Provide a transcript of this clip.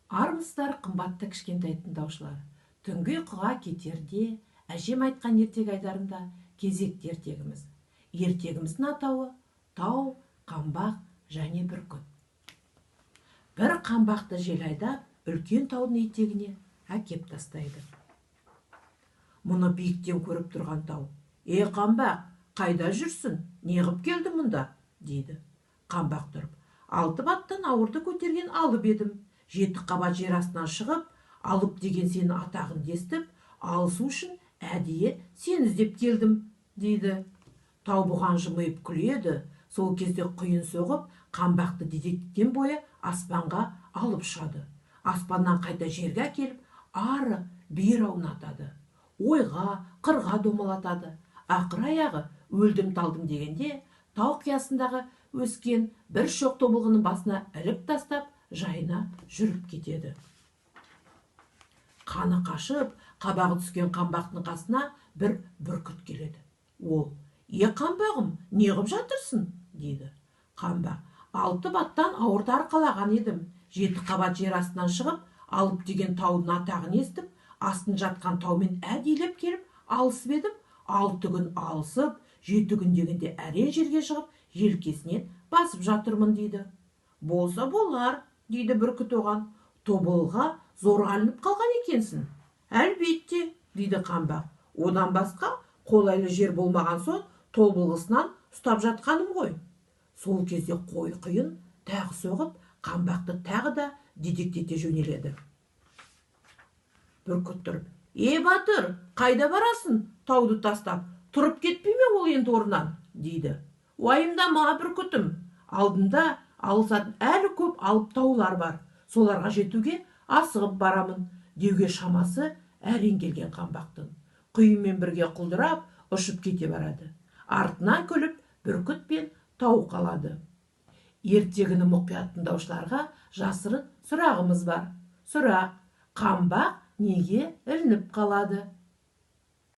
Армысыздар, қымбатты кішкентай тыңдаушылар. Түнгі ұйқыға кетерде, әжем айтқан ертек айдарында кезекті ертегіміз. Ертегіміздің атауы тау, қамбақ және бүркіт. Бір қамбақты жел айдап, үлкен таудың етегіне әкеп тастайды. Мұны биіктен көріп тұрған тау: қамбақ, қайда жүрсің? Неғып келді мұнда?" дейді. Қамбақ тұрып: "6 баттан ауырды көтерген алып едім. 7 қабат жер астынан шығып, алып деген сенің атағыңды естіп, алысу үшін әдейі сені іздеп келдім" дейді. Тау бұған жымиып күледі. Сол кезде құйын соғып, қамбақты дедектен бойы аспанға алып ұшады. Аспаннан қайта жерге әкеліп, ары бері аунатады. Ойға, қырға домалатады. Ақыр аяғы өлдім талдым дегенде, тау қиясындағы өскен бір шоқ тобылғының басына іліп тастап, жайына жүріп кетеді. Қаны қашып, қабағы түскен қамбақтың қасына бір бүркіт келеді. Ол: қамбағым, неғып жатырсың?" дейді. Қамбақ: "6 баттан ауырды арқалаған едім. 7 қабат жер астынан шығып, алып деген таудың атағын естіп, астын жатқан таумен әдейілеп келіп алысып едім. 6 күн алысып, 7 күн дегенде әрең жерге шығып, желкесінен басып жатырмын" дейді. "Болса болар" дейді бүркіт оған. "Тобылға зорға ілініп қалған екенсің." "Әлбетте" дейді қамбақ. "Одан басқа қолайлы жер болмаған соң, тобылғысынан ұстап жатқаным ғой." Сол кезде қой құйын тағы соғып, қамбақты тағы да дедектете жөнеледі. Бүркіт тұрып: Батыр, қайда барасың? Тауды тастап, тұрып кетпей ме ол енді орнынан?" дейді. "Уайымдама бүркітім, алдымда алысатын әлі көп алып таулар бар. Соларға жетуге асығып барамын" деуге шамасы әрең келген қамбақтың. Құйынмен бірге құлдырап ұшып кете барады. Артынан күліп, бүркіт пен тау қалады. Ертегіні мұқият тыңдаушыларға жасырын сұрағымыз бар. Сұрақ: қамбақ неге ілініп қалады?